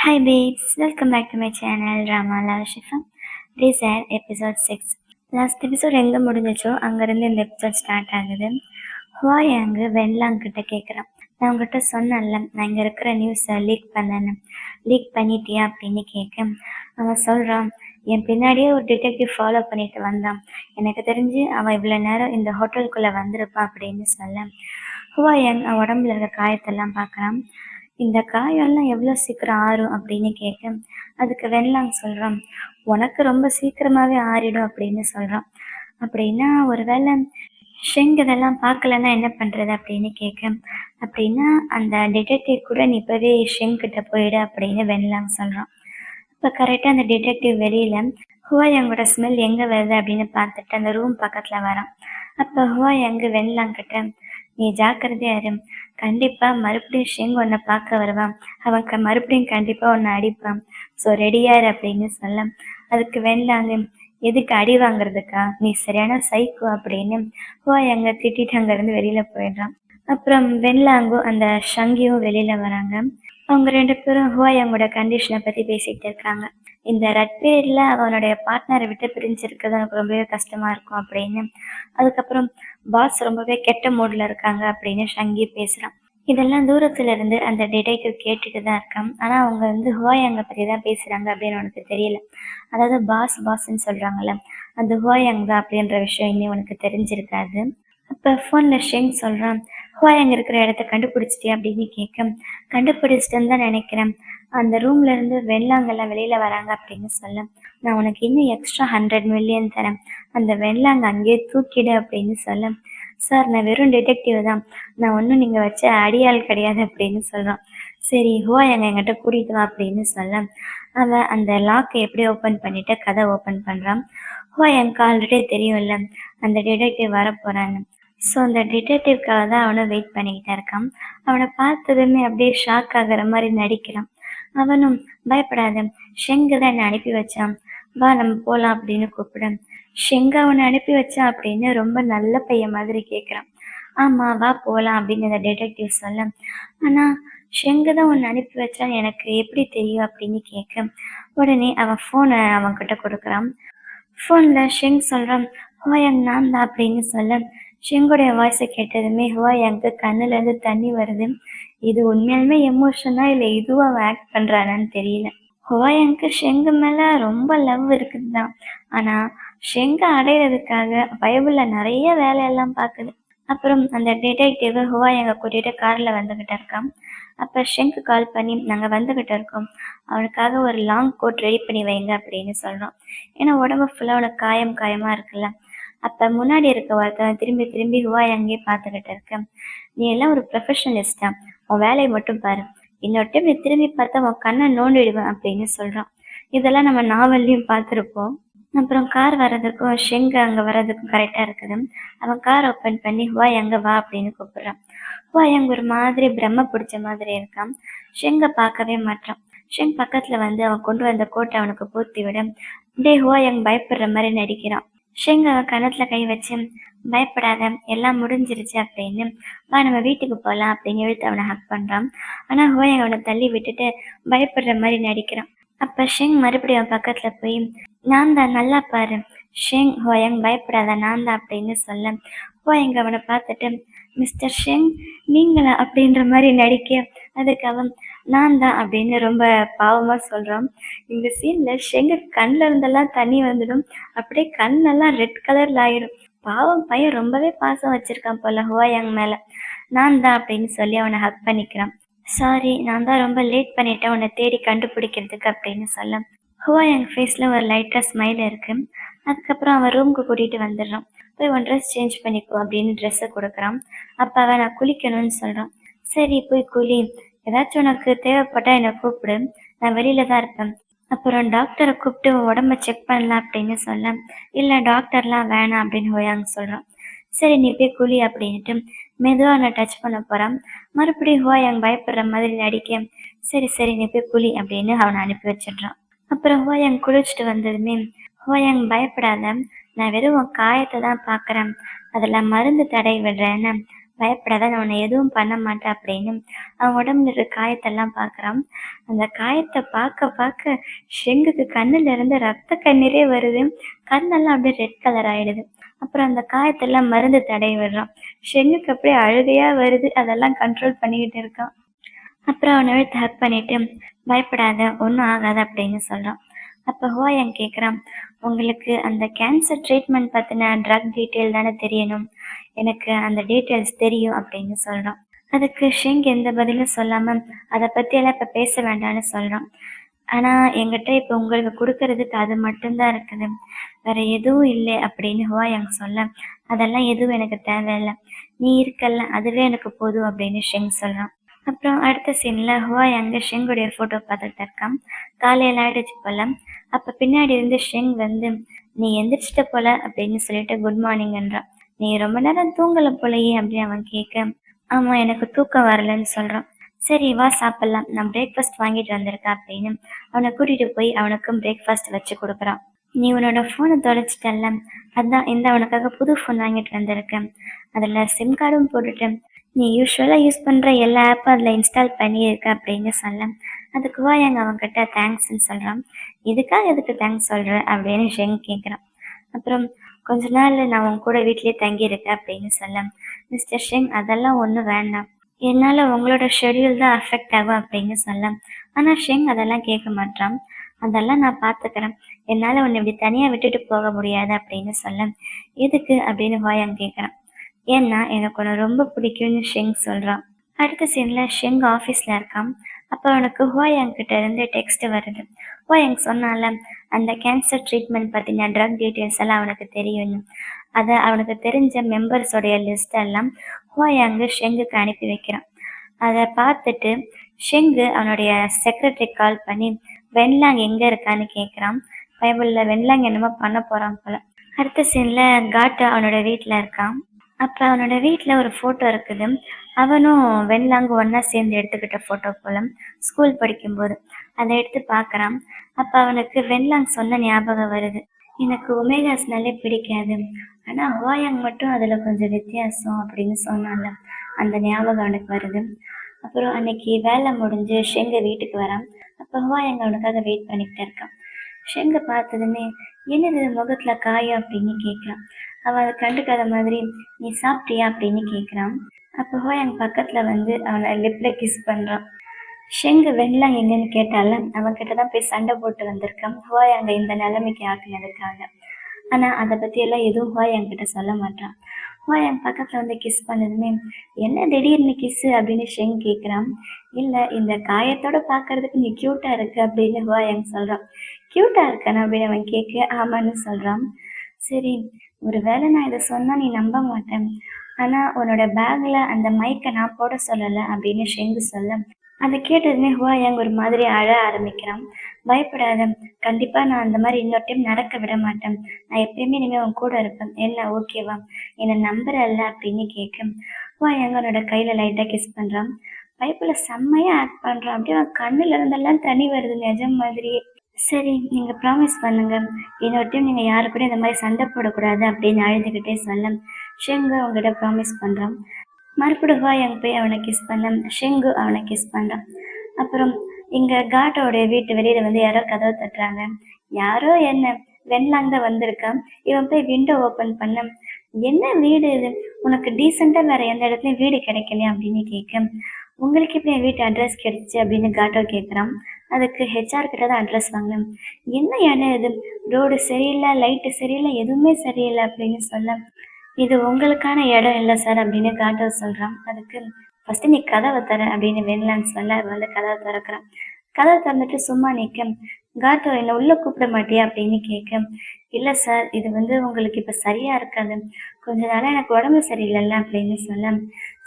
Hi babes, welcome back to my channel Drama Lalashifam. This is episode 6. Last episode எங்கே முடிஞ்சிச்சோ அங்கேருந்து இந்த episode start ஆகுது. ஹுவாய் அங்கு வெண்லாங்கிட்ட கேட்குறான், நான் உங்ககிட்ட சொன்னேன்ல நான் இங்கே இருக்கிற நியூஸை லீக் பண்ணேன்னு, லீக் பண்ணிட்டியா அப்படின்னு கேட்க அவன் சொல்கிறான், என் பின்னாடியே ஒரு டிடெக்டிவ் ஃபாலோ பண்ணிட்டு வந்தான், எனக்கு தெரிஞ்சு அவன் இவ்வளோ நேரம் இந்த ஹோட்டலுக்குள்ளே வந்திருப்பான் அப்படின்னு சொல்ல ஹுவாயங் அவன் உடம்புல இருக்க காயத்தெல்லாம் பார்க்குறான். இந்த காயெல்லாம் எவ்வளோ சீக்கிரம் ஆறும் அப்படின்னு கேட்க அதுக்கு வெண்லாங் சொல்கிறான், உனக்கு ரொம்ப சீக்கிரமாகவே ஆறிடும் அப்படின்னு சொல்கிறான். அப்படின்னா ஒரு வேளை ஷெங் இதெல்லாம் பார்க்கலன்னா என்ன பண்ணுறது அப்படின்னு கேட்க, அப்படின்னா அந்த டிடெக்டிவ் கூட நீ இப்போவே ஷெங் கிட்ட போயிடு அப்படின்னு வெண்லாங் சொல்கிறான். இப்போ கரெக்டாக அந்த டிடெக்டிவ் வெளியில் ஹுவாயங்கோட ஸ்மெல் எங்கே வருது அப்படின்னு பார்த்துட்டு அந்த ரூம் பக்கத்தில் வரான். அப்போ ஹுவாயங்கு வெண்லாங்கிட்ட, நீ ஜாக்கிரதையா இரு, கண்டிப்பாக மறுபடியும் ஷெங் உன்னை பார்க்க வருவான், அவனுக்கு மறுபடியும் கண்டிப்பாக உன்னை அடிப்பான், ஸோ ரெடியாரு அப்படின்னு சொல்ல அதுக்கு வெண்லாங்கு, எதுக்கு அடி வாங்குறதுக்கா, நீ சரியான சைக்கோ அப்படின்னு ஹுவாயங்க திட்டிட்டு அங்கேருந்து வெளியில் போயிடுறான். அப்புறம் வெண்லாங்கும் அந்த ஷங்கியும் வெளியில் வராங்க. அவங்க ரெண்டு பேரும் ஹுவாயங்கோட கண்டிஷனை பற்றி பேசிகிட்டு இருக்காங்க. இந்த ரெட் பீரியடில் அவனுடைய பார்ட்னரை விட்டு பிரிஞ்சிருக்கிறது எனக்கு ரொம்பவே கஷ்டமாக இருக்கும் அப்படின்னு, அதுக்கப்புறம் பாஸ் ரொம்பவே கெட்ட மூடில் இருக்காங்க அப்படின்னு ஷங்கி பேசுகிறான். இதெல்லாம் தூரத்துல இருந்து அந்த டிடெக்டிவ் கேட்டுட்டு தான் இருக்கான். ஆனால் அவங்க ஹுவாயங்கை பற்றி தான் பேசுகிறாங்க அப்படின்னு உனக்கு தெரியல. அதாவது பாஸ்ன்னு சொல்கிறாங்கல்ல, அந்த ஹுவாயங் தான் அப்படின்ற விஷயம் இன்னும் உனக்கு தெரிஞ்சிருக்காது. அப்போ ஃபோனில் ஷெங் சொல்கிறான், ஹுவாயங் இருக்கிற இடத்த கண்டுபிடிச்சிட்டியா அப்படின்னு கேட்க, கண்டுபிடிச்சிட்டேன்னு தான் நினைக்கிறேன், அந்த ரூம்லேருந்து வெண்லாங்கெல்லாம் வெளியில் வராங்க அப்படின்னு சொல்ல, நான் உனக்கு இன்னும் எக்ஸ்ட்ரா 100 மில்லியன் தரேன், அந்த வெண்லாங்க அங்கேயே தூக்கிடு அப்படின்னு சொல்ல, சார் நான் வெறும் டிடெக்டிவ் தான், நான் ஒன்றும் நீங்கள் வச்ச அடியாள் கிடையாது அப்படின்னு சொல்கிறான். சரி ஹுவாயங்க என்கிட்ட கூட்டிகிட்டு வா அப்படின்னு சொல்ல அவன் அந்த லாக்கை எப்படி ஓப்பன் பண்ணிவிட்டு கதை ஓப்பன் பண்ணுறான். ஹுவாயங்க்கு ஆல்ரெடி தெரியும்ல அந்த டிடெக்டிவ் வரப்போகிறான்னு. ஸோ அந்த டிடெக்டிவ்காக தான் அவனும் வெயிட் பண்ணிக்கிட்டே இருக்கான். அவனை பார்த்ததுமே அப்படியே ஷாக் ஆகிற மாதிரி நடிக்கிறான். அவனும், பயப்படாத, ஷெங்கு தான் என்னை அனுப்பி வச்சான், வா நம்ம போகலாம் அப்படின்னு கூப்பிட, ஷெங்கு அவனை அனுப்பி வச்சான் அப்படின்னு ரொம்ப நல்ல பையன் மாதிரி கேட்குறான். ஆமாம் வா போகலாம் அப்படின்னு அந்த டிடெக்டிவ் சொல்ல, ஆனால் ஷெங்கு தான் உன்னை அனுப்பி வச்சான் எனக்கு எப்படி தெரியும் அப்படின்னு கேட்க உடனே அவன் ஃபோனை அவன்கிட்ட கொடுக்குறான். ஃபோனில் ஷெங் சொல்கிறான், ஹுவாயங் நான் தான் அப்படின்னு சொல்ல ஷெங்குடைய வாய்ஸை கேட்டதுமே ஹுவாயங்க்கு கண்ணுலேருந்து தண்ணி வருது. இது உண்மையாலுமே எமோஷனா இல்லை இதுவும் அவன் ஆக்ட் பண்ணுறானான்னு தெரியல. ஹுவாயங்க்கு ஷெங்கு மேலே ரொம்ப லவ் இருக்குது தான், ஆனால் ஷெங்கை அடையிறதுக்காக பைபிளில் நிறைய வேலையெல்லாம் பார்க்குது. அப்புறம் அந்த டிடெக்டிவ் ஹுவாயங்கை கூட்டிகிட்டு காரில் வந்துக்கிட்டு இருக்கான். அப்போ ஷெங்கு கால் பண்ணி, நாங்கள் வந்துக்கிட்டு இருக்கோம், அவனுக்காக ஒரு லாங் கோட் ரெடி பண்ணி வைங்க அப்படின்னு சொல்கிறோம். ஏன்னா உடம்பு ஃபுல்லாக அவனுக்கு காயமாக இருக்குல்ல. அப்போ முன்னாடி இருக்க ஒருத்தன் திரும்பி திரும்பி ஹுவாயங்கே பார்த்துக்கிட்டு இருக்கேன், நீ எல்லாம் ஒரு ப்ரொஃபஷனலிஸ்டா, உன் வேலையை மட்டும் பாரு, இன்னொரு டைம் நீ திரும்பி பார்த்தா உன் கண்ணை நோண்டிடுவேன் அப்படின்னு சொல்கிறான். இதெல்லாம் நம்ம நாவல்லையும் பார்த்துருப்போம். அப்புறம் கார் வர்றதுக்கும் ஷெங்கு அங்கே வர்றதுக்கும் கரெக்டாக இருக்குது. அவன் கார் ஓப்பன் பண்ணி ஹுவாயங்க வா அப்படின்னு கூப்பிட்றான். ஹுவாயங் ஒரு மாதிரி பிரம்ம பிடிச்ச மாதிரி இருக்கான். ஷெங்கை பார்க்கவே மாட்டான். ஷெங் பக்கத்தில் வந்து அவன் கொண்டு வந்த கோட்டை அவனுக்கு பூர்த்தி விட அப்படியே ஹுவாயங் பயப்படுற மாதிரி நடிக்கிறான். ஷெங் அவன் கணத்தில் கை வச்சு, பயப்படாத எல்லாம் முடிஞ்சிருச்சு அப்படின்னு, வா நம்ம வீட்டுக்கு போகலாம் அப்படின்னு இழுத்து அவனை ஹக் பண்ணுறான். ஆனால் ஹுவாயங் அவனை தள்ளி விட்டுட்டு பயப்படுற மாதிரி நடிக்கிறான். அப்போ ஷெங் மறுபடியும் அவன் பக்கத்தில் போய், நான் தான் நல்லா பாரு ஷெங், ஹுவாயங் பயப்படாத நான் தான் அப்படின்னு சொல்ல ஹுவாயங் அவனை பார்த்துட்டு, மிஸ்டர் ஷெங் நீங்களா அப்படின்ற மாதிரி நடிக்க அதுக்கு அவன் நான் தான் அப்படின்னு ரொம்ப பாவமாக சொல்கிறான். இந்த சீனில் ஷெங்கு கண்ணில் இருந்தெல்லாம் தண்ணி வந்துடும், அப்படியே கண்ணெல்லாம் ரெட் கலரில் ஆகிடும். பாவம் பையன் ரொம்பவே பாசம் வச்சுருக்கான் போல ஹுவாயங் மேலே. நான் தான் அப்படின்னு சொல்லி அவனை ஹக் பண்ணிக்கிறான். சாரி நான் தான் ரொம்ப லேட் பண்ணிட்டேன் உன்னை தேடி கண்டுபிடிக்கிறதுக்கு அப்படின்னு சொல்ல ஹுவாயங் ஃபேஸில் ஒரு லைட்டாக ஸ்மைல் இருக்குது. அதுக்கப்புறம் அவன் ரூமுக்கு கூட்டிகிட்டு வந்துடுறான். போய் உன் ட்ரெஸ் சேஞ்ச் பண்ணிக்கோ அப்படின்னு ட்ரெஸ்ஸை கொடுக்குறான். அப்போ அவன் நான் குளிக்கணும்னு சொல்கிறான். சரி போய் குளி, ஏதாச்சும் உனக்கு தேவைப்பட்டால் என்னை கூப்பிடு, நான் வெளியில தான் இருப்பேன். அப்புறம் டாக்டரை கூப்பிட்டு உடம்ப செக் பண்ணலாம் அப்படின்னு சொல்ல, இல்லை டாக்டர்லாம் வேணாம் அப்படின்னு ஹுவாயங் சொல்கிறான். சரி நீ போய் குளி அப்படின்ட்டு மெதுவாக அவனை டச் பண்ண போகிறான். மறுபடியும் ஹுவாயங் பயப்படுற மாதிரி நடிக்க, சரி சரி நீ போய் குளி அப்படின்னு அவனை அனுப்பி வச்சிடுறான். அப்புறம் ஹுவாயங் குளிச்சுட்டு வந்ததுமே, ஹுவாயங் பயப்படாத, நான் வெறும் உன் காயத்தை தான் பார்க்குறேன், அதில் மருந்து தடை விடுறேன்னு பயப்படாத, நான் உன்னை எதுவும் பண்ண மாட்டேன் அப்படின்னு அவன் உடம்புல இருக்க காயத்தெல்லாம் பார்க்குறான். அந்த காயத்த பார்க்க பார்க்க ஷெங்குக்கு கண்ணுல இருந்து ரத்த கண்ணீரே வருது. கண்ணெல்லாம் அப்படியே ரெட் கலர் ஆயிடுது. அப்புறம் அந்த காயத்தெல்லாம் மருந்து தடவி விடுறான். ஷெங்குக்கு அப்படியே அழுகையா வருது. அதெல்லாம் கண்ட்ரோல் பண்ணிக்கிட்டு இருக்கான். அப்புறம் அவன இழுத்து ஹக் பண்ணிட்டு, பயப்படாத, ஒண்ணும் ஆகாது அப்படின்னு சொல்றான். அப்ப ஹுவாயாங் கேட்குறான், உங்களுக்கு அந்த கேன்சர் ட்ரீட்மெண்ட் பத்தின ட்ரக் டீட்டெயில் தானே தெரியணும். எனக்கு அந்த டீட்டெயில்ஸ் தெரியும் அப்படின்னு சொல்றான். அதுக்கு ஷெங் எந்த பதிலும் சொல்லாம, அதை பத்தியெல்லாம் இப்ப பேச வேண்டாம்னு சொல்றான். ஆனா என்கிட்ட இப்ப உங்களுக்கு கொடுக்கறதுக்கு அது மட்டும்தான் இருக்குது. வேற எதுவும் இல்லை அப்படின்னு ஹுவாயாங் சொல்ல, அதெல்லாம் எதுவும் எனக்கு தேவையில்லை. நீ இருக்கல்ல, அதுவே எனக்கு போதும் அப்படின்னு ஷெங் சொல்றான். அப்புறம் அடுத்த சீன்ல ஹுவாயாங் ஷெங்குடைய ஃபோட்டோ பார்த்துட்டு இருக்கான். காலையில ஆயிடுச்சு போல. அப்ப பின்னாடி இருந்து ஷெங் வந்து, நீ எந்திரிச்சிட்ட போல அப்படின்னு சொல்லிட்டு குட் மார்னிங்ன்றான். நீ ரொம்ப நேரம் தூங்கல போலயே அப்படின்னு அவன் கேட்க, ஆமா எனக்கு தூக்கம் வரலன்னு சொல்றான். சரி வா சாப்பிடலாம், நான் பிரேக்ஃபாஸ்ட் வாங்கிட்டு வந்திருக்கேன் அப்படின்னு அவனை கூட்டிட்டு போய் அவனுக்கும் பிரேக்ஃபாஸ்ட் வச்சு கொடுக்குறான். நீ உன்னோட ஃபோனை தொலைச்சிட்டல்ல, அதான் இந்த அவனுக்காக புது ஃபோன் வாங்கிட்டு வந்திருக்கேன். அதில் சிம் கார்டும் போட்டுட்டேன். நீ யூஸ்வலாக யூஸ் பண்ணுற எல்லா ஆப்பும் அதில் இன்ஸ்டால் பண்ணியிருக்க அப்படின்னு சொல்ல, அதுக்கு வாயாங்க அவன்கிட்ட தேங்க்ஸ்ன்னு சொல்கிறான். இதுக்காக எதுக்கு தேங்க்ஸ் சொல்கிற அப்படின்னு ஷெங் கேட்குறான். அப்புறம் கொஞ்ச நாள் நான் உன் கூட வீட்லேயே தங்கியிருக்கேன் அப்படின்னு சொல்ல, மிஸ்டர் ஷெங் அதெல்லாம் ஒன்றும் வேண்டாம், என்னால் உங்களோட ஷெட்யூல் தான் அஃபெக்ட் ஆகும் அப்படின்னு சொல்ல, ஆனால் ஷெங் அதெல்லாம் கேட்க மாட்டான். அதெல்லாம் நான் பார்த்துக்கிறேன், என்னால் உன்னை இப்படி தனியாக விட்டுட்டு போக முடியாது அப்படின்னு சொல்ல, எதுக்கு அப்படின்னு வாயாங் கேட்குறான். ஏன்னா எனக்கு உன்னை ரொம்ப பிடிக்கும்னு ஷெங் சொல்கிறான். அடுத்த சீனில் ஷெங் ஆஃபீஸில் இருக்கான். அப்போ அவனுக்கு ஹுவாயாங் கிட்ட இருந்து டெக்ஸ்ட் வருது. ஹுவாயாங் சொன்னால அந்த கேன்சர் ட்ரீட்மெண்ட் பற்றின ட்ரக் டீட்டெயில்ஸ் எல்லாம் அவனுக்கு தெரியும். அதை அவனுக்கு தெரிஞ்ச மெம்பர்ஸோடைய லிஸ்ட் எல்லாம் ஹுவாயாங்கு ஷெங்குக்கு அனுப்பி வைக்கிறான். அதை பார்த்துட்டு ஷெங்கு அவனுடைய செக்ரட்டரி கால் பண்ணி வென்லாங் எங்கே இருக்கான்னு கேட்குறான். பைபிளில் வென்லாங் என்னமோ பண்ண போகிறான் போல. அடுத்த சீனில் காட்டு அவனோட வீட்டில் இருக்கான். அப்போ அவனோட வீட்டில் ஒரு ஃபோட்டோ இருக்குது. அவனும் வெண்லாங்கு ஒன்றா சேர்ந்து எடுத்துக்கிட்ட ஃபோட்டோ போல, ஸ்கூல் படிக்கும்போது. அதை எடுத்து பார்க்குறான். அப்போ அவனுக்கு வெண்லாங் சொன்ன ஞாபகம் வருது. எனக்கு ஒமேகா ஸ்மெல்லே பிடிக்காது, ஆனால் ஹுவாயாங் மட்டும் அதில் கொஞ்சம் வித்தியாசம் அப்படின்னு சொன்னால அந்த ஞாபகம் அவனுக்கு வருது. அப்புறம் அன்னைக்கு வேலை முடிஞ்சு ஷெங்க வீட்டுக்கு வரான். அப்போ ஹுவாயாங் அவனுக்காக வெயிட் பண்ணிக்கிட்டு இருக்கான். ஷெங்க பார்த்ததுமே என்னது முகத்தில் காயம் அப்படின்னு கேட்குறான். அவன் அதை கண்டுக்காத மாதிரி நீ சாப்பிட்டியா அப்படின்னு கேட்குறான். அப்போ ஹோயாங் பக்கத்தில் வந்து அவனை லிப்பில் கிஸ் பண்ணுறான். ஷெங்கு வெண்லாம் எங்கன்னு கேட்டால அவன்கிட்ட தான் போய் சண்டை போட்டு வந்திருக்கான் ஹோயாங்க இந்த நிலைமைக்கு ஆக்குனதுக்காக. ஆனால் அதை பற்றியெல்லாம் எதுவும் ஹோயாங் கிட்ட சொல்ல மாட்டான். ஹோயாங் பக்கத்தில் வந்து கிஸ் பண்ணதுமே என்ன திடீர்னு கிஸ்ஸு அப்படின்னு ஷெங் கேட்குறான். இல்லை இந்த காயத்தோட பார்க்கறதுக்கு நீ க்யூட்டாக இருக்கு அப்படின்னு ஹோயாங் சொல்கிறான். க்யூட்டாக இருக்கானு அப்படின்னு அவன் கேட்க ஆமான்னு சொல்கிறான். சரி, ஒரு வேளை நான் இதை சொன்னால் நீ நம்ப மாட்டேன், ஆனால் உன்னோட பேக்கில் அந்த மைக்கை நான் போட சொல்லலை அப்படின்னு ஷெங்கு சொல்ல, அதை கேட்டதுமே ஹுவாயாங் ஒரு மாதிரி அழ ஆரம்பிக்கிறான். பயப்படாத, கண்டிப்பாக நான் அந்த மாதிரி இன்னொரு டைம் நடக்க விட மாட்டேன், நான் எப்பயுமே இனிமேல் உன் கூட இருப்பேன், என்ன ஓகேவா, என்னை நம்புறல்ல அப்படின்னு கேட்க ஹுவாயாங் அவனோட கையில் லைட்டாக கிஸ் பண்ணுறான். பைப்பில் செம்மையாக ஆக்ட் பண்ணுறான். அப்படியே அவன் கண்ணுல இருந்தெல்லாம் தண்ணி வருது நிஜம் மாதிரியே. சரி நீங்கள் ப்ராமிஸ் பண்ணுங்க, இன்னொரு டைம் நீங்கள் யாரு கூட இந்த மாதிரி சண்டை போடக்கூடாது அப்படின்னு அழுதுகிட்டே சொல்ல ஷெங்கு அவங்ககிட்ட ப்ராமிஸ் பண்ணுறான். மறுபடியும் ஹுவாயாங் போய் அவனை கிஸ் பண்ண ஷெங்கு அவனை கிஸ் பண்ணுறான். அப்புறம் இங்கே காட்டோடைய வீட்டு வெளியில் வந்து யாரோ கதவை தட்டுறாங்க. யாரோ என்ன வெண்லாங் தான் வந்திருக்கான். இவன் போய் விண்டோ ஓப்பன் பண்ண என்ன வீடு இது, உனக்கு டீசெண்டாக வேறு எந்த இடத்துலையும் வீடு கிடைக்கலையா அப்படின்னு கேட்க உங்களுக்கு எப்படி என் வீட்டு அட்ரஸ் கிடைச்சி அப்படின்னு காட்டோ கேட்குறான். அதுக்கு ஹெச்ஆர் கிட்ட தான் அட்ரஸ் வாங்கினேன். என்ன இடம் இது, ரோடு சரியில்லை, லைட்டு சரியில்லை, எதுவுமே சரியில்லை அப்படின்னு சொல்ல இது உங்களுக்கான இடம் இல்லை சார் அப்படின்னு காட்டோ சொல்கிறான். அதுக்கு ஃபஸ்ட்டு நீ கதவை தர அப்படின்னு வெண்லான்னு சொல்ல வந்து கதவை திறக்கிறான். கதவை திறந்துட்டு சும்மா நிற்க காட்டோ என்னை உள்ளே கூப்பிட மாட்டியா அப்படின்னு கேட்க இல்லை சார், இது வந்து உங்களுக்கு இப்போ சரியாக இருக்காது, கொஞ்ச நாளாக எனக்கு உடம்பு சரியில்லைல்ல அப்படின்னு சொல்ல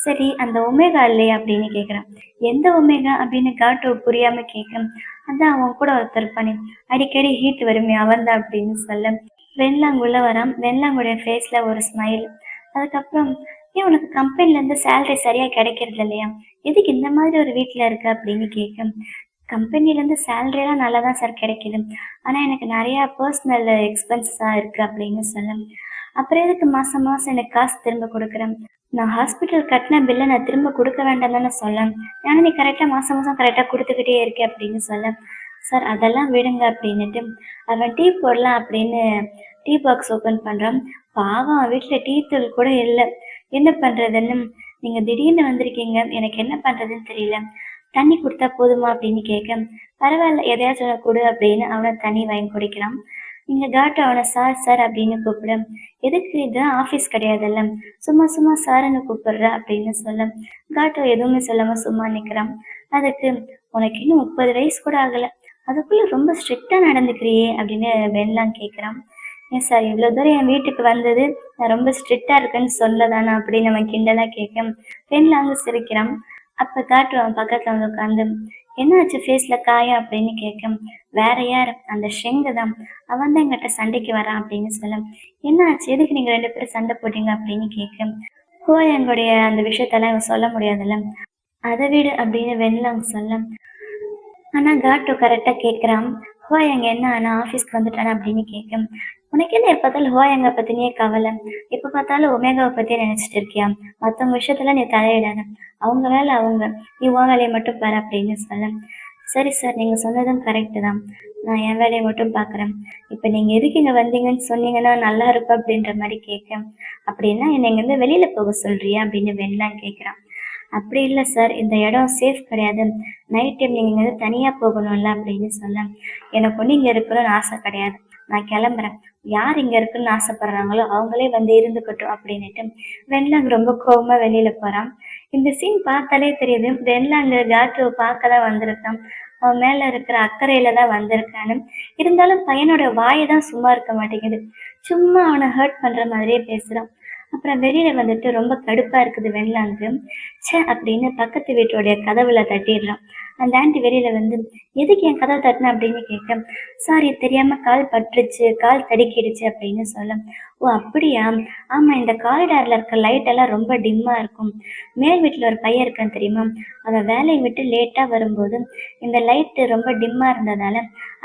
சரி அந்த ஒமேகா இல்லையா அப்படின்னு கேட்குறான். எந்த ஒமேகா அப்படின்னு காட்டோ புரியாமல் கேட்க அதான் அவன் கூட ஒருத்தர் பண்ணி அடிக்கடி ஹீட் வருமே அவன் தான் அப்படின்னு சொல்ல வெண்லாங் உள்ள வரான். வெண்லாங்குடைய ஃபேஸில் ஒரு ஸ்மைல். அதுக்கப்புறம் ஏன் உனக்கு கம்பெனிலேருந்து சேலரி சரியாக கிடைக்கிறது இல்லையா, எதுக்கு இந்த மாதிரி ஒரு வீட்டில் இருக்கு அப்படின்னு கேட்க கம்பெனிலேருந்து சேலரியெல்லாம் நல்லா தான் சார் கிடைக்கிது, ஆனால் எனக்கு நிறையா பர்சனல் எக்ஸ்பென்சஸாக இருக்குது அப்படின்னு சொல்ல அப்புறம் எதுக்கு மாதம் மாதம் எனக்கு காசு திரும்ப கொடுக்குறேன், நான் ஹாஸ்பிட்டல் கட்டின பில்லை நான் திரும்ப கொடுக்க வேண்டாம் தானே சொல்ல. ஏன்னா நீ கரெக்டாக மாதம் மாதம் கரெக்டாக கொடுத்துக்கிட்டே இருக்கே அப்படின்னு சொல்ல. சார் அதெல்லாம் விடுங்க அப்படின்னுட்டு அவன் டீ போடலாம் அப்படின்னு டீ பாக்ஸ் ஓப்பன் பண்ணுறான். பாவம் அவன் வீட்டில் டீ தூள் கூட இல்லை. என்ன பண்ணுறதுன்னு, நீங்கள் திடீர்னு வந்திருக்கீங்க, எனக்கு என்ன பண்ணுறதுன்னு தெரியல, தண்ணி கொடுத்தா போதுமா அப்படின்னு கேட்க, பரவாயில்ல எதையாச்சும் கொடு அப்படின்னு அவனை தண்ணி வாங்கி குடிக்கிறான். இங்க காட்டு அவனை சார் சார் அப்படின்னு கூப்பிட, எதுக்கு இதுதான் ஆஃபீஸ் கிடையாதுல்ல, சும்மா சும்மா சாருன்னு கூப்பிடுற அப்படின்னு சொல்ல, காட்டு எதுவுமே சொல்லாம சும்மா நிக்கிறான். அதுக்கு உனக்கு இன்னும் 30 வயசு கூட ஆகல, அதுக்குள்ள ரொம்ப ஸ்ட்ரிக்டா நடந்துக்கிறியே அப்படின்னு வெண்லாம் கேட்குறான். ஏன் சார் இவ்வளோ தூரம் என் வீட்டுக்கு வந்தது நான் ரொம்ப ஸ்ட்ரிக்டா இருக்கேன்னு சொல்லதானே அப்படின்னு அவன் கிண்டலா கேட்க வெண்லாங்க சிரிக்கிறான். அப்ப காட்டு அவன் பக்கத்துல வந்து உட்காந்து, என்னாச்சு ஃபேஸ்ல காயம் அப்படின்னு கேட்க, வேற யார் அந்த ஷெங்கு தான், அவன் தான் எங்கிட்ட சண்டைக்கு வரான் அப்படின்னு சொல்ல, என்ன ஆச்சு எதுக்கு நீங்க 2 பேரும் சண்டை போட்டீங்க அப்படின்னு கேட்க, எங்களுடைய அந்த விஷயத்தெல்லாம் இவன் சொல்ல முடியாதுல்ல, அதை விடு அப்படின்னு வெண்லாங்க சொல்ல. ஆனா காட்டு கரெக்டா கேட்குறான், எங்க என்ன ஆனா ஆஃபீஸ்க்கு வந்துட்டானா அப்படின்னு கேட்க, உனக்கு என்ன எப்ப பார்த்தாலும் ஹோயங்க பத்தினியே கவலை, எப்ப பார்த்தாலும் ஒமேகாவை பத்தியே நினைச்சிட்டு இருக்கியா, மற்றவங்க விஷயத்துல நீ தலையிடாத, அவங்க வேலை அவங்க, நீ உன் வேலையை மட்டும் பாரு அப்படின்னு சொல்ல. சரி சார் நீங்க சொன்னதும் கரெக்டு தான், நான் என் வேலையை மட்டும் பார்க்குறேன். இப்போ நீங்க எதுக்கு இங்க வந்தீங்கன்னு சொன்னீங்கன்னா நல்லா இருக்கும் அப்படின்ற மாதிரி கேட்க, அப்படின்னா என்னை இங்கேருந்து வெளியில போக சொல்றியா அப்படின்னு வெண்லாம் கேட்குறான். அப்படி இல்லை சார், இந்த இடம் சேஃப் கிடையாது, நைட் டைம் நீங்கள் இங்கே தனியாக போகணும்ல அப்படின்னு சொல்ல. எனக்கு ஒன்றும் இங்கே இருக்கணும்னு ஆசை கிடையாது, நான் கிளம்புறேன், யார் இங்கே இருக்குன்னு ஆசைப்படுறாங்களோ அவங்களே வந்து இருந்துக்கட்டும் அப்படின்னுட்டு வெண்லாங் ரொம்ப கோபமாக வெளியில் போகிறான். இந்த சீன் பார்த்தாலே தெரியுது வெண்லாங்க காட்டுவை பார்க்க தான் வந்திருக்கான், அவன் மேலே இருக்கிற அக்கறையில தான் வந்திருக்கான்னு. இருந்தாலும் பையனோட வாயை தான் சும்மா இருக்க மாட்டேங்குது, சும்மா அவனை ஹர்ட் பண்ணுற மாதிரியே பேசுகிறான். அப்புறம் வெளியில வந்துட்டு ரொம்ப கடுப்பா இருக்குது வெண்லாங்கு. ச்சே அப்படின்னு பக்கத்து வீட்டோடைய கதவுல தட்டிடுறான். அந்த ஆண்டி வெளியில வந்து, எதுக்கு என் கதவை தட்டின அப்படின்னு கேட்க, சாரி தெரியாம கால் பட்டுருச்சு, கால் தடுக்கிடுச்சு அப்படின்னு சொல்ல. ஓ அப்படியா, ஆமா இந்த காரிடார்ல இருக்க லைட் எல்லாம் ரொம்ப டிம்மா இருக்கும், மேல் வீட்டுல ஒரு பையன் இருக்கான் தெரியுமா, அவன் வேலையை விட்டு லேட்டா வரும்போது இந்த லைட்டு ரொம்ப டிம்மா இருந்ததால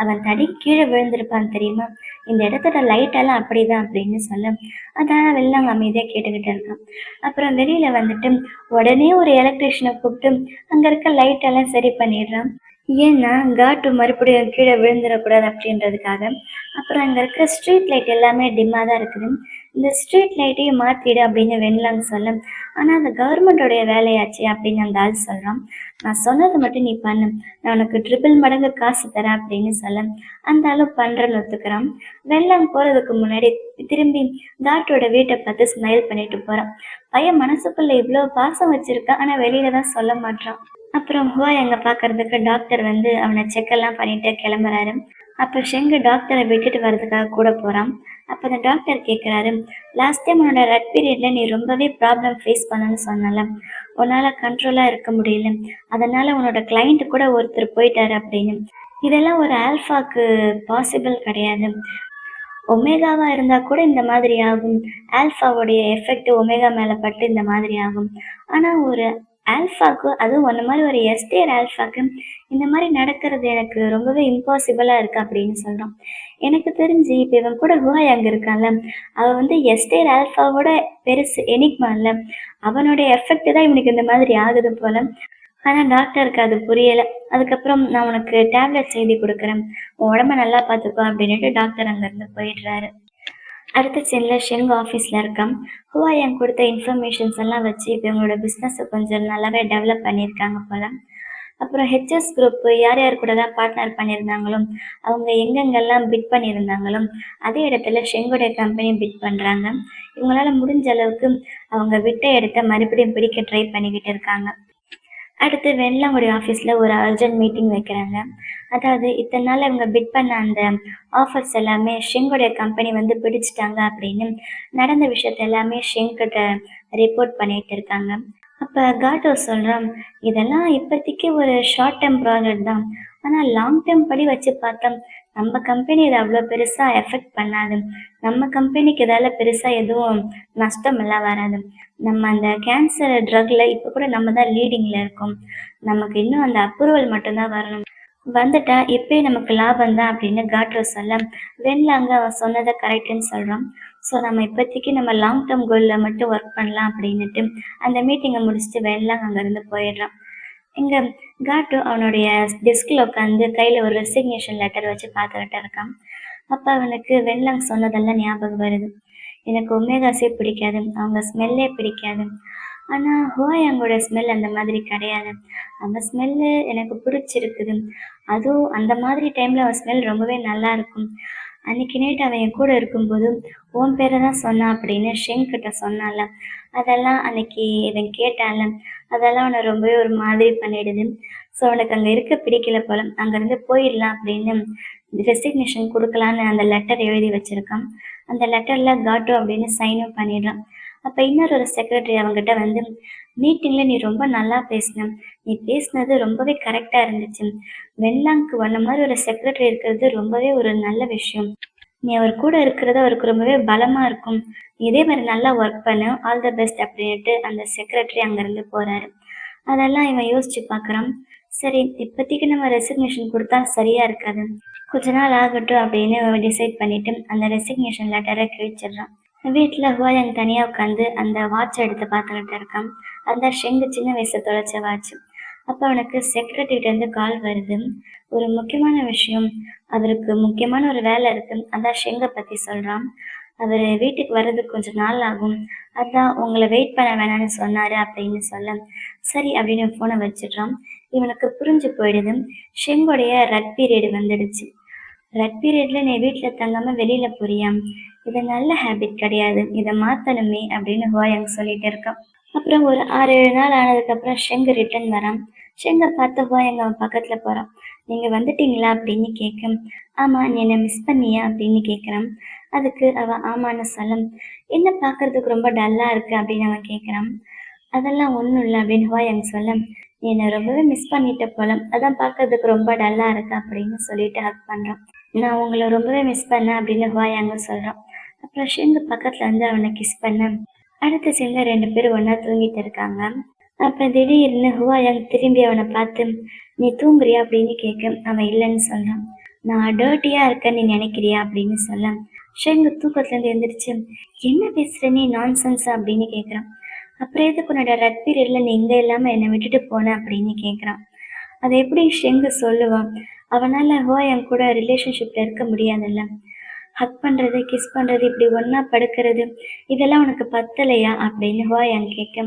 அவன் தடி கீழே விழுந்திருப்பான் தெரியுமா, இந்த இடத்தோட லைட் எல்லாம் அப்படிதான் அப்படின்னு சொல்ல. அதான் வெள்ளாங்க அமைதியா கேட்டுக்கிட்டு இருக்கான். அப்புறம் வெளியில வந்துட்டு உடனே ஒரு எலக்ட்ரிஷியனை கூப்பிட்டு அங்க இருக்க லைட் எல்லாம் சரி பண்ணிடுறான். ஏன்னா காட்டு மறுபடியும் கீழே விழுந்துடக்கூடாது அப்படின்றதுக்காக. அப்புறம் அங்க இருக்கிற ஸ்ட்ரீட் லைட் எல்லாமே டிம்மா தான் இருக்குது, இந்த ஸ்ட்ரீட் லைட்டையும் மாத்திடு அப்படின்னு வெண்லாங்க சொல்ல. ஆனா அந்த கவர்மெண்டோடைய வேலையாச்சு அப்படின்னு அந்த ஆள் சொல்றான். நான் சொன்னது மட்டும் நீ பண்ணு, நான் உனக்கு ட்ரிபிள் மடங்கு காசு தரேன் அப்படின்னு சொல்ல. அந்த ஆளு பண்றேன்னு ஒத்துக்கிறான். வெள்ளம் போறதுக்கு முன்னாடி திரும்பி காட்டோட வீட்டை பார்த்து ஸ்மைல் பண்ணிட்டு போறான். பையன் மனசுக்குள்ள இவ்வளவு பாசம் வச்சிருக்கான், ஆனா வெளியில தான் சொல்ல மாட்டான். அப்புறம் எங்க பாக்குறதுக்கு டாக்டர் வந்து அவனை செக் எல்லாம் பண்ணிட்டு கிளம்புறாரு. அப்ப ஷெங்கு டாக்டரை விட்டுட்டு வர்றதுக்காக கூட போறான். அப்ப அந்த டாக்டர் கேட்குறாரு, லாஸ்ட் டைம் உன்னோட ரெட் பீரியட்ல நீ ரொம்பவே ப்ராப்ளம் ஃபேஸ் பண்ணன்னு சொன்னல, உன்னால கண்ட்ரோலா இருக்க முடியல, அதனால உன்னோட கிளைண்ட் கூட ஒருத்தர் போயிட்டாரு அப்படின்னு. இதெல்லாம் ஒரு ஆல்ஃபாக்கு பாசிபிள் கிடையாது, ஒமேகாவா இருந்தா கூட இந்த மாதிரி ஆகும், ஆல்ஃபாவுடைய எஃபெக்ட் ஒமேகா மேல பட்டு இந்த மாதிரி ஆகும். ஆனா ஒரு ஆல்ஃபாக்கு, அதுவும் ஒன்ன மாதிரி ஒரு எஸ்டேர் ஆல்ஃபாக்கு இந்த மாதிரி நடக்கிறது எனக்கு ரொம்பவே இம்பாசிபிளா இருக்கு அப்படின்னு சொல்றான். எனக்கு தெரிஞ்சு இப்ப இவன் கூட ஹுவாய் அங்க இருக்கான்ல, அவன் வந்து எஸ்டேர் ஆல்ஃபாவோட பெருசு எனிக்மா இல்ல, அவனுடைய எஃபெக்ட் தான் இவனுக்கு இந்த மாதிரி ஆகுது போல. ஆனா டாக்டருக்கு அது புரியல. அதுக்கப்புறம் நான் உனக்கு டேப்லெட்ஸ் எழுதி கொடுக்குறேன், உன் உடம்ப நல்லா பார்த்துக்கோ அப்படின்னுட்டு டாக்டர் அங்கேருந்து போயிடுறாரு. அடுத்த சீன்ல ஷெங் ஆஃபீஸில் இருக்கான். ஹுவாயாங் கொடுத்த இன்ஃபர்மேஷன்ஸ் எல்லாம் வச்சு இப்போ இவங்களோட பிஸ்னஸை கொஞ்சம் நல்லாவே டெவலப் பண்ணியிருக்காங்க போல. அப்புறம் ஹெச்எஸ் குரூப் யார் யார் கூடலாம் பார்ட்னர் பண்ணியிருந்தாங்களோ, அவங்க எங்கெங்கெல்லாம் பிட் பண்ணியிருந்தாங்களோ அதே இடத்துல ஷெங்கோடைய கம்பெனி பிட் பண்ணுறாங்க. இவங்களால முடிஞ்ச அளவுக்கு அவங்க விட்ட இடத்த மறுபடியும் பிடிக்க ட்ரை பண்ணிக்கிட்டு இருக்காங்க. அடுத்து வெண்லாங்குடி ஆஃபீஸில் ஒரு அர்ஜென்ட் மீட்டிங் வைக்கிறாங்க. அதாவது இத்தனை நாள் இவங்க பிட் பண்ண அந்த ஆஃபர்ஸ் எல்லாமே ஷெங்கோடைய கம்பெனி வந்து பிடிச்சிட்டாங்க அப்படின்னு நடந்த விஷயத்த எல்லாமே ஷெங்கிட்ட ரிப்போர்ட் பண்ணிட்டு இருக்காங்க. அப்போ காட்டோ சொல்கிறான், இதெல்லாம் இப்போதைக்கு ஒரு ஷார்ட் டேர்ம் ப்ராஜெக்ட் தான், ஆனால் லாங் டேர்ம் படி வச்சு பார்த்தா நம்ம கம்பெனி இதை அவ்வளோ பெருசாக எஃபெக்ட் பண்ணாது, நம்ம கம்பெனிக்கு இதால் பெருசாக எதுவும் நஷ்டம் எல்லாம் வராது, நம்ம அந்த கேன்சர் ட்ரக்ல இப்போ கூட நம்ம தான் லீடிங்கில் இருக்கோம், நமக்கு இன்னும் அந்த அப்ரூவல் மட்டும்தான் வரணும், வந்துட்டா இப்பயே நமக்கு லாபம் தான் அப்படின்னு காட்ரோ சொல்ல. வெண்லாங்க அவன் சொன்னதை கரெக்டுன்னு சொல்கிறான். ஸோ நம்ம இப்போதைக்கு நம்ம லாங் டேர்ம் கோலில் மட்டும் ஒர்க் பண்ணலாம் அப்படின்னுட்டு அந்த மீட்டிங்கை முடிச்சுட்டு வென்லாங் அங்கேருந்து போயிடுறான். இங்கே காட்டு அவனுடைய டெஸ்கில் உட்காந்து கையில் ஒரு ரெசிக்னேஷன் லெட்டர் வச்சு பார்த்துக்கிட்டு இருக்கான். அப்போ அவனுக்கு வென்லாங் சொன்னதெல்லாம் ஞாபகம் வருது. எனக்கு ஒமேகாஸே பிடிக்காது, அவங்க ஸ்மெல்லே பிடிக்காது. ஆனால் ஹுவாயாங்கோட ஸ்மெல் அந்த மாதிரி கிடையாது. அந்த ஸ்மெல்லு எனக்கு பிடிச்சிருக்குது. அதுவும் அந்த மாதிரி டைமில் அவன் ஸ்மெல் ரொம்பவே நல்லா இருக்கும். அன்னைக்கு நைட் அவன் என் கூட இருக்கும்போது உன் பேரை தான் சொன்னான் அப்படின்னு ஷெங்கிட்ட சொன்னால, அதெல்லாம் அன்னைக்கு இவன் கேட்டால, அதெல்லாம் அவனை ரொம்பவே ஒரு மாதிரி பண்ணிடுது. ஸோ அவனுக்கு அங்கே இருக்க பிடிக்கல போல, அங்கேருந்து போயிடலாம் அப்படின்னு ரெசிக்னேஷன் கொடுக்கலான்னு அந்த லெட்டர் எழுதி வச்சிருக்கான். அந்த லெட்டரில் காட்டு அப்படின்னு சைனும் பண்ணிடுறான். அப்போ இன்னொரு செக்ரட்டரி அவங்ககிட்ட வந்து, மீட்டிங்கில் நீ ரொம்ப நல்லா பேசின, நீ பேசினது ரொம்பவே கரெக்டாக இருந்துச்சு. வென்லாங்க்கு வந்த மாதிரி ஒரு செக்ரட்டரி இருக்கிறது ரொம்பவே ஒரு நல்ல விஷயம். நீ அவர் கூட இருக்கிறது அவருக்கு ரொம்பவே பலமாக இருக்கும். இதே மாதிரி நல்லா ஒர்க் பண்ணு, ஆல் த பெஸ்ட் அப்படின்ட்டு அந்த செக்ரட்டரி அங்கேருந்து போகிறாரு. அதெல்லாம் இவன் யோசிச்சு பார்க்குறான். சரி, இப்போதைக்கு நம்ம ரெசிக்னேஷன் கொடுத்தா சரியாக இருக்காது, கொஞ்ச நாள் ஆகட்டும் அப்படின்னு டிசைட் பண்ணிவிட்டு அந்த ரெசிக்னேஷன் லெட்டரை கிழிச்சிடுறான். வீட்டில் ஹுவாயாங் தனியாக உட்காந்து அந்த வாட்சை எடுத்து பார்த்துக்கிட்டு இருக்கான். அந்த ஷெங்கு சின்ன வயசு தொலைச்ச வாட்ச். அப்போ அவனுக்கு செக்ரட்டரிட்டேருந்து கால் வருது. ஒரு முக்கியமான விஷயம், அவருக்கு முக்கியமான ஒரு வேலை இருக்குது, அதான் ஷெங்கை பற்றி சொல்கிறான். அவர் வீட்டுக்கு வர்றதுக்கு கொஞ்சம் நாள் ஆகும், அதான் உங்களை வெயிட் பண்ண வேணான்னு சொன்னார் அப்படின்னு சொல்ல, சரி அப்படின்னு ஃபோனை வச்சிடுறான். இவனுக்கு புரிஞ்சு போயிடுது, ஷெங்கோடைய ரெட் பீரியட் வந்துடுச்சு. ரெட் பீரியட்ல நீ வீட்டில் தங்காமல் வெளியில் போறியா, இது நல்ல ஹேபிட் கிடையாது, இதை மாற்றணுமே அப்படின்னு ஹுவாயாங் சொல்லிட்டு இருக்கான். அப்புறம் ஒரு 6-7 நாள் ஆனதுக்கப்புறம் ஷெங்கு ரிட்டர்ன் வரான். ஷெங்கை பார்த்து ஹுவாயாங் அவன் பக்கத்தில் போகிறான். நீங்கள் வந்துட்டீங்களா அப்படின்னு கேட்க, ஆமாம், நீ என்னை மிஸ் பண்ணியா அப்படின்னு கேட்குறான். அதுக்கு அவன் ஆமான்னு சொல்ல, என்ன பார்க்கறதுக்கு ரொம்ப டல்லாக இருக்கு அப்படின்னு அவன் கேட்குறான். அதெல்லாம் ஒன்றும் இல்லை அப்படின்னு ஹுவாயாங் சொல்ல, நீ என்னை ரொம்பவே மிஸ் பண்ணிட்ட போல, அதான் பார்க்கறதுக்கு ரொம்ப டல்லாக இருக்கு அப்படின்னு சொல்லிட்டு ஹக் பண்ணுறான். நான் உங்களை ரொம்பவே மிஸ் பண்ணேன் அப்படின்னு ஹுவாயாங்க சொல்கிறான். அப்புறம் ஷெங்கு பக்கத்தில் வந்து அவனை கிஸ் பண்ண, அடுத்த சீன்ல 2 பேரும் ஒன்றா தூங்கிட்டு இருக்காங்க. அப்புறம் திடீர்னு ஹுவாயாங் திரும்பி அவனை பார்த்து, நீ தூங்குறியா அப்படின்னு கேட்க, அவன் இல்லைன்னு சொல்கிறான். நான் டர்ட்டியாக இருக்கேன்னு நீ நினைக்கிறியா அப்படின்னு சொல்ல, ஷெங்கு தூக்கத்துலேருந்து எழுந்திரிச்சு, என்ன பேசுகிற நீ, நான்சென்ஸ் அப்படின்னு கேட்குறான். அப்புறம் எதுக்கு உன்னோட ரெட் பீரியடில் நீ இங்கே இல்லாமல் என்னை விட்டுட்டு போன அப்படின்னு கேட்குறான். அதை எப்படி ஷெங்கு சொல்லுவான், அவனால் ஹுவாயாங் கூட ரிலேஷன்ஷிப்பில் இருக்க முடியாதுல்ல. ஹக் பண்ணுறது, கிஸ் பண்ணுறது, இப்படி ஒன்றா படுக்கிறது, இதெல்லாம் உனக்கு பத்தலையா அப்படின்னு ஹுவாயாங் கேட்க,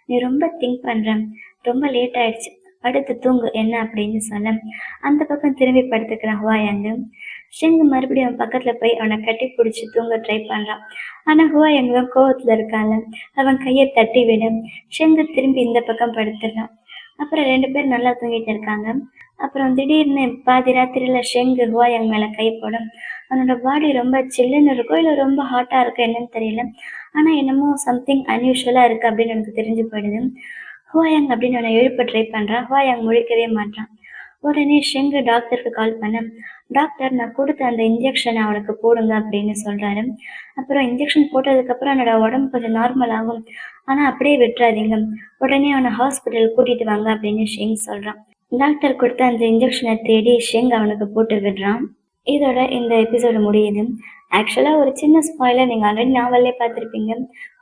நீ ரொம்ப திங்க் பண்ணுற, ரொம்ப லேட் ஆயிடுச்சு, படுத்து தூங்கு என்ன அப்படின்னு சொல்ல, அந்த பக்கம் திரும்பி படுத்துக்கிறான் ஹுவாயாங்கு. ஷெங்கு மறுபடியும் அவன் பக்கத்தில் போய் அவனை கட்டி பிடிச்சி தூங்க ட்ரை பண்ணுறான். ஆனால் ஹுவாயாங் தான் கோவத்தில் இருக்கான்ல, அவன் கையை தட்டி விட ஷெங்கு திரும்பி இந்த பக்கம் படுத்துடுறான். அப்புறம் 2 பேர் நல்லா தூங்கிட்டு இருக்காங்க. அப்புறம் திடீர்னு பாதி ராத்திரியில் ஷெங்கு ஹுவாயாங் மேலே கை போடும். அவனோட பாடி ரொம்ப சில்லுன்னு இருக்கும், இல்லை ரொம்ப ஹாட்டாக இருக்கும் என்னன்னு தெரியல. ஆனால் என்னமோ சம்திங் அன்யூஷுவலாக இருக்குது அப்படின்னு எனக்கு தெரிஞ்சு போயிடுது. ஹுவாயாங் அப்படின்னு அவனை எழுப்ப ட்ரை பண்ணுறான். ஹுவாயாங் முழிக்கவே மாட்டான். உடனே ஷெங்கு டாக்டருக்கு கால் பண்ண, டாக்டர் நான் கொடுத்த அந்த இன்ஜெக்ஷனை அவனுக்கு போடுங்க அப்படின்னு சொல்கிறாரு. அப்புறம் இன்ஜெக்ஷன் போட்டதுக்கப்புறம் அவனோட உடம்பு கொஞ்சம் நார்மல் ஆகும், ஆனால் அப்படியே விட்டுறாதீங்க, உடனே அவனை ஹாஸ்பிட்டல் கூட்டிகிட்டு வாங்க அப்படின்னு ஷெங் சொல்கிறான். டாக்டர் கொடுத்த அந்த இன்ஜெக்ஷனை தேடி ஷெங் அவனுக்கு போட்டு விடுறான். இதோட இந்த எபிசோடு முடியுது. ஆக்சுவலாக ஒரு சின்ன ஸ்பாயிலர் நீங்கள் ஆல்ரெடி நாவல்லே பார்த்துருப்பீங்க.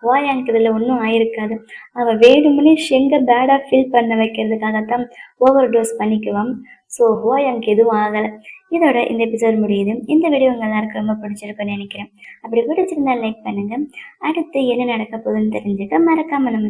ஹுவாயாங்க்கு இதில் ஒன்றும் ஆயிருக்காது. அவன் வேணுமுன்னே ஷெங்கை பேடாக ஃபீல் பண்ண வைக்கிறதுக்காகத்தான் ஓவர் டோஸ் பண்ணிக்குவான். ஸோ ஹுவாயாங்க்கு எதுவும் ஆகலை. இதோட இந்த எபிசோடு முடியுது. இந்த வீடியோ உங்கள் எல்லாருக்கும் ரொம்ப பிடிச்சிருக்குன்னு நினைக்கிறேன். அப்படி பிடிச்சிருந்தா லைக் பண்ணுங்கள். அடுத்து என்ன நடக்க போகுதுன்னு தெரிஞ்சுக்க மறக்காமல் நம்ம